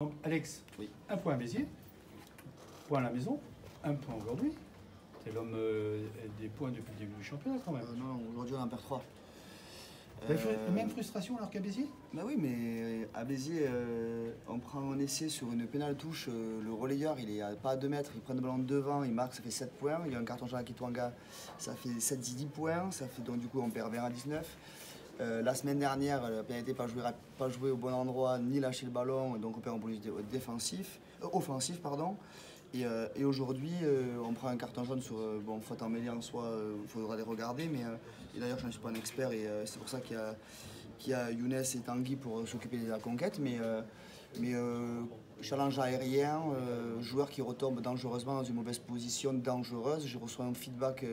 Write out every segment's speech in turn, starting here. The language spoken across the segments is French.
Donc, Alex, Oui. un point à Béziers, point à la maison, un point aujourd'hui. C'est l'homme des points depuis le début du championnat quand même. Non, aujourd'hui on en perd 3. Même frustration alors qu'à Béziers? Bah oui, mais à Béziers, on prend un essai sur une pénale touche. Le relayeur, il est à pas à 2 mètres, il prend le ballon devant, il marque, ça fait 7 points. Il y a un carton jaune à Kitwanga, ça fait 7-10 points. Ça fait donc du coup on perd 20 à 19. La semaine dernière, la pénalité pas joué au bon endroit, ni lâcher le ballon, donc on perd en bonus offensif. Pardon. Et aujourd'hui, on prend un carton jaune sur faute en mêlée en soi, il faudra les regarder, mais et d'ailleurs je ne suis pas un expert et c'est pour ça qu'il y a Younes et Tanguy pour s'occuper de la conquête, mais challenge aérien, joueur qui retombe dangereusement dans une mauvaise position dangereuse. Je reçois un feedback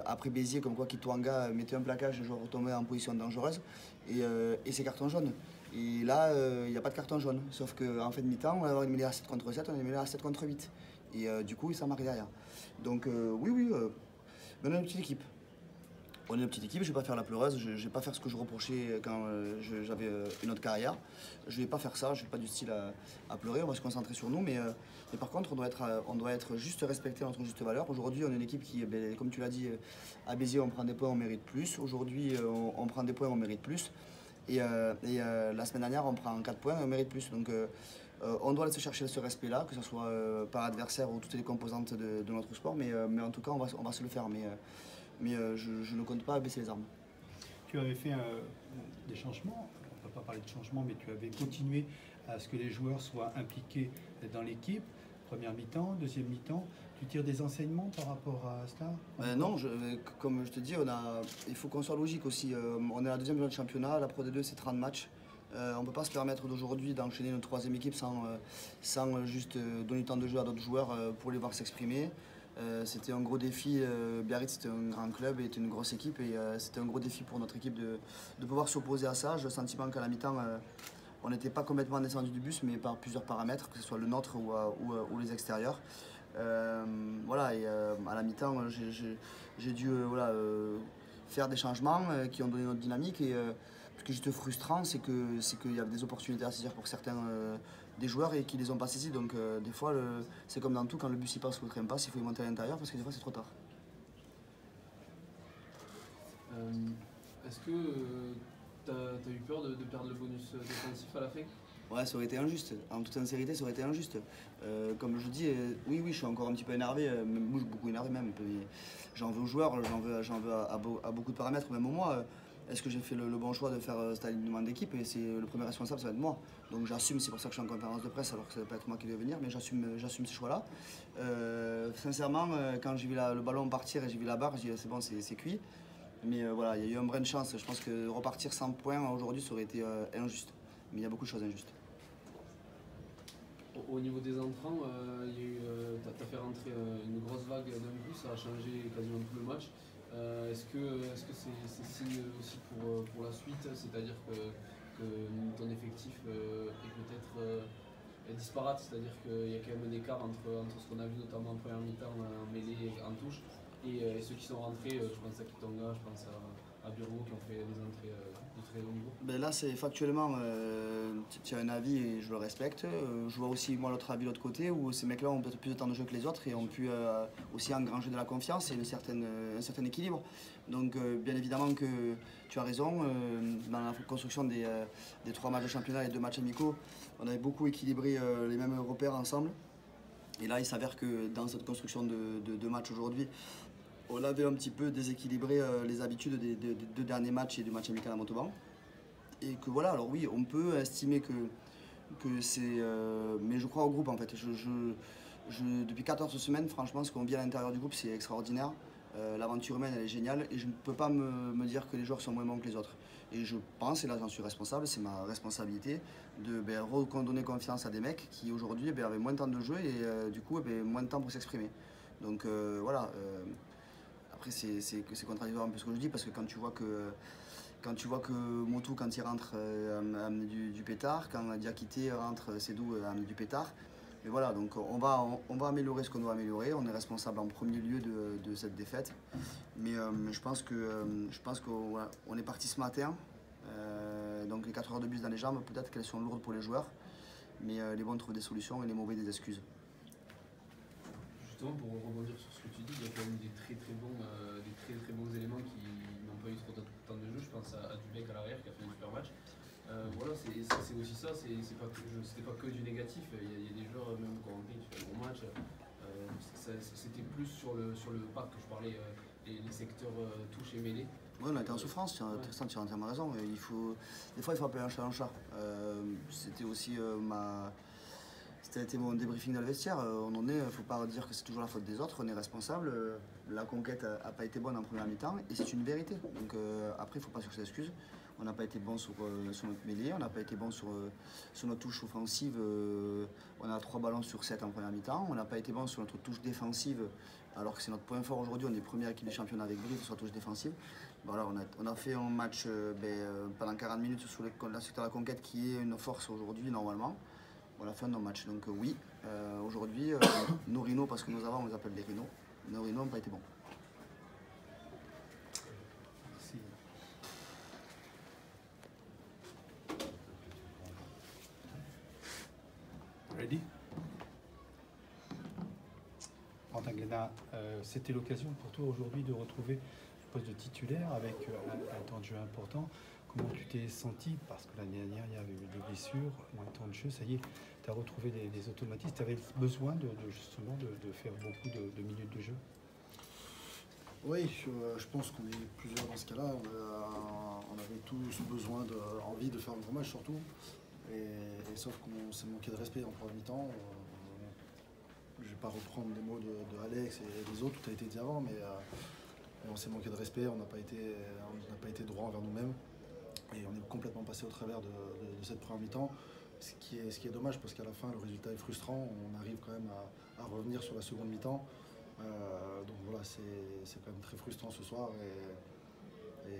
après Béziers comme quoi Kitwanga mettait un plaquage, le joueur retombait en position dangereuse et c'est carton jaune. Et là, il n'y a pas de carton jaune, sauf qu'en fin de mi-temps, on va avoir une mêlée à 7 contre 7, on a une mêlée à 7 contre 8. Et du coup, ça marque derrière. Donc oui, mais on est une petite équipe. On est une petite équipe, je ne vais pas faire la pleureuse, je ne vais pas faire ce que je reprochais quand j'avais une autre carrière. Je ne vais pas faire ça, je ne suis pas du style à pleurer, on va se concentrer sur nous. Mais par contre, on doit être juste respecté notre juste valeur. Aujourd'hui, on est une équipe qui, comme tu l'as dit, à Béziers, on prend des points, on mérite plus. Aujourd'hui, on prend des points, on mérite plus. Et la semaine dernière, on prend 4 points et on mérite plus. Donc on doit aller se chercher ce respect-là, que ce soit par adversaire ou toutes les composantes de notre sport. Mais en tout cas, on va se le faire. Mais je ne compte pas baisser les armes. Tu avais fait des changements, on ne va pas parler de changements, mais tu avais continué à ce que les joueurs soient impliqués dans l'équipe. Première mi-temps, deuxième mi-temps, tu tires des enseignements par rapport à cela? Non, comme je te dis, il faut qu'on soit logique aussi. On est à la deuxième journée de championnat, la Pro D2 c'est 30 matchs. On ne peut pas se permettre d'aujourd'hui d'enchaîner notre troisième équipe sans juste donner tant de jeu à d'autres joueurs pour les voir s'exprimer. C'était un gros défi. Biarritz c'était un grand club et était une grosse équipe et c'était un gros défi pour notre équipe de pouvoir s'opposer à ça. J'ai le sentiment qu'à la mi-temps, on n'était pas complètement descendu du bus, mais par plusieurs paramètres, que ce soit le nôtre ou les extérieurs. Voilà, et à la mi-temps, j'ai dû faire des changements qui ont donné notre dynamique. Et ce qui est juste frustrant, c'est qu'il y avait des opportunités à saisir pour certains des joueurs et qu'ils ne les ont pas saisies. Donc des fois, c'est comme dans tout, quand le bus y passe ou le train passe, il faut y monter à l'intérieur parce que des fois c'est trop tard. Est-ce que tu as eu peur de perdre le bonus défensif à la fin? Ouais, ça aurait été injuste. En toute sincérité, ça aurait été injuste. Comme je dis, oui, je suis encore un petit peu énervé, beaucoup énervé même. J'en veux aux joueurs, j'en veux à beaucoup de paramètres, même moi. Est-ce que j'ai fait le bon choix de faire cet alignement d'équipe? Et c'est le premier responsable, ça va être moi. Donc j'assume, c'est pour ça que je suis en conférence de presse, alors que ça ne va pas être moi qui vais venir, mais j'assume ces choix-là. Sincèrement, quand j'ai vu le ballon partir et j'ai vu la barre, j'ai dit c'est bon, c'est cuit. Mais voilà, il y a eu un brin de chance. Je pense que repartir sans points aujourd'hui, ça aurait été injuste. Mais il y a beaucoup de choses injustes. Au niveau des entrants, tu as fait rentrer une grosse vague d'un coup, ça a changé quasiment tout le match. Est-ce que c'est signe aussi pour la suite, c'est-à-dire que ton effectif est peut-être disparate, c'est-à-dire qu'il y a quand même un écart entre ce qu'on a vu notamment en première mi-temps en mêlée et en touche et ceux qui sont rentrés, je pense à Kitwanga, je pense à Bureau qui ont fait des entrées de très haut niveau. Ben là, c'est factuellement, tu as un avis et je le respecte. Je vois aussi moi l'autre avis de l'autre côté où ces mecs-là ont peut-être plus de temps de jeu que les autres et ont pu aussi engranger de la confiance et un certain équilibre. Donc bien évidemment que tu as raison, dans la construction des 3 matchs de championnat et 2 matchs amicaux, on avait beaucoup équilibré les mêmes repères ensemble. Et là, il s'avère que dans cette construction de matchs aujourd'hui, on avait un petit peu déséquilibré les habitudes des 2 derniers matchs et du match amical à Montauban. Et que voilà, alors oui, on peut estimer que c'est... mais je crois au groupe en fait. Depuis 14 semaines, franchement, ce qu'on vit à l'intérieur du groupe, c'est extraordinaire. L'aventure humaine, elle est géniale et je ne peux pas me dire que les joueurs sont moins bons que les autres. Et je pense, et là j'en suis responsable, c'est ma responsabilité, de redonner confiance à des mecs qui aujourd'hui avaient moins de temps de jeu et du coup moins de temps pour s'exprimer. Donc voilà. Après, c'est contradictoire un peu ce que je dis parce que quand tu vois que Motu, quand il rentre, amène du pétard, quand Diakité rentre, Sédou amène du pétard. Mais voilà, donc on va améliorer ce qu'on doit améliorer. On est responsable en premier lieu de cette défaite. Mais je pense qu'on est parti ce matin. Donc les 4 heures de bus dans les jambes, peut-être qu'elles sont lourdes pour les joueurs. mais les bons trouvent des solutions et les mauvais des excuses. Justement, pour rebondir sur ce que tu dis, il y a quand même des très très bons éléments qui n'ont pas eu trop de temps de jeu. Je pense à Dubek à l'arrière qui a fait un super match. Voilà, c'est aussi ça, c'était pas que du négatif. Il y a des joueurs, même Corentin, qui fait un bon match. C'était plus sur le pack que je parlais, les secteurs touche et mêlée. Oui, on a été en souffrance, Tristan, tu as entièrement raison. Des fois, il faut appeler un chat un chat. C'était aussi C'était mon débriefing dans le vestiaire. On en est, il ne faut pas dire que c'est toujours la faute des autres, on est responsable. La conquête n'a pas été bonne en première mi-temps et c'est une vérité. Donc après, il ne faut pas chercher d'excuses. On n'a pas été bon sur notre mêlée, on n'a pas été bon sur notre touche offensive. On a 3 ballons sur 7 en première mi-temps. On n'a pas été bon sur notre touche défensive, alors que c'est notre point fort aujourd'hui. On est première équipe des championnats avec Brive sur la touche défensive. Voilà, on a fait un match pendant 40 minutes sur la secteur de la conquête qui est une force aujourd'hui normalement. On a fait un non-match. Donc oui, aujourd'hui, nos rhinos, parce que nous avons, on les appelle des rhinos, nos rhinos n'ont pas été bons. Merci. Ready? Quentin Glénat, c'était l'occasion pour toi aujourd'hui de retrouver le poste de titulaire avec un temps de jeu important. Comment tu t'es senti? Parce que l'année dernière, il y avait eu des blessures, moins de temps de jeu, ça y est, tu as retrouvé des automatismes. Tu avais besoin justement de faire beaucoup de minutes de jeu? Oui, je pense qu'on est plusieurs dans ce cas-là. On avait tous besoin, envie de faire un gros match surtout. Et sauf qu'on s'est manqué de respect en première mi-temps. Je ne vais pas reprendre les mots de Alex et des autres, tout a été dit avant, mais on s'est manqué de respect, on n'a pas été droit envers nous-mêmes. Et on est complètement passé au travers de cette première mi-temps, ce qui est dommage parce qu'à la fin le résultat est frustrant, on arrive quand même à revenir sur la seconde mi-temps. Donc voilà, c'est quand même très frustrant ce soir et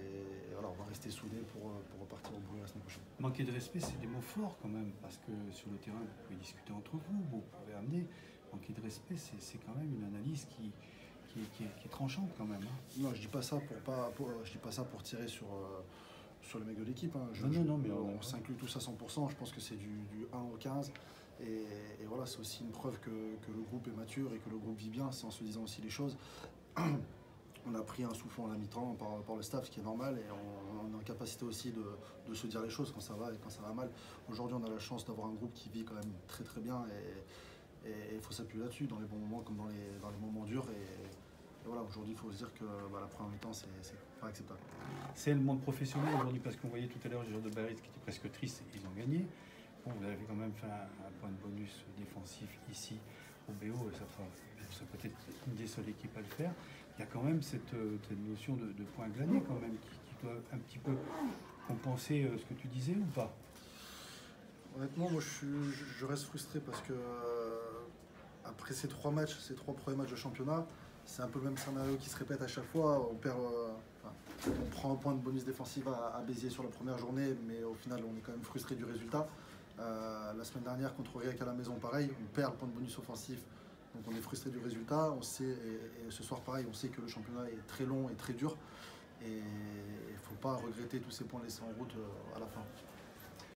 voilà, on va rester soudés pour repartir au bout la semaine prochaine. Manquer de respect, c'est des mots forts quand même, parce que sur le terrain, vous pouvez discuter entre vous, vous pouvez amener. Manquer de respect, c'est quand même une analyse qui est tranchante quand même. Hein. Non, je dis pas ça je dis pas ça pour tirer sur les mecs de l'équipe. Hein. Non, mais on s'inclut tous à 100%, je pense que c'est du 1 au 15. Et voilà, c'est aussi une preuve que le groupe est mature et que le groupe vit bien, c'est en se disant aussi les choses. On a pris un souffle à la mi-temps par le staff, ce qui est normal, et on est en capacité aussi de se dire les choses quand ça va et quand ça va mal. Aujourd'hui, on a la chance d'avoir un groupe qui vit quand même très très bien, et il faut s'appuyer là-dessus, dans les bons moments comme dans les moments durs. Et voilà, aujourd'hui, il faut se dire que la première mi-temps, c'est pas acceptable. C'est le monde professionnel aujourd'hui, parce qu'on voyait tout à l'heure les joueurs de Biarritz qui étaient presque tristes, ils ont gagné. Bon, vous avez quand même fait un point de bonus défensif ici au BO, et ça peut être une des seules équipes à le faire. Il y a quand même cette notion de point glané quand même qui doit un petit peu compenser ce que tu disais ou pas? Honnêtement, moi je reste frustré parce que après ces 3 premiers matchs de championnat, c'est un peu le même scénario qui se répète à chaque fois. On prend un point de bonus défensif à Béziers sur la première journée, mais au final on est quand même frustré du résultat. La semaine dernière contre Aurillac à la maison, pareil, on perd le point de bonus offensif, donc on est frustré du résultat. On sait, et ce soir pareil, on sait que le championnat est très long et très dur, et il ne faut pas regretter tous ces points laissés en route à la fin.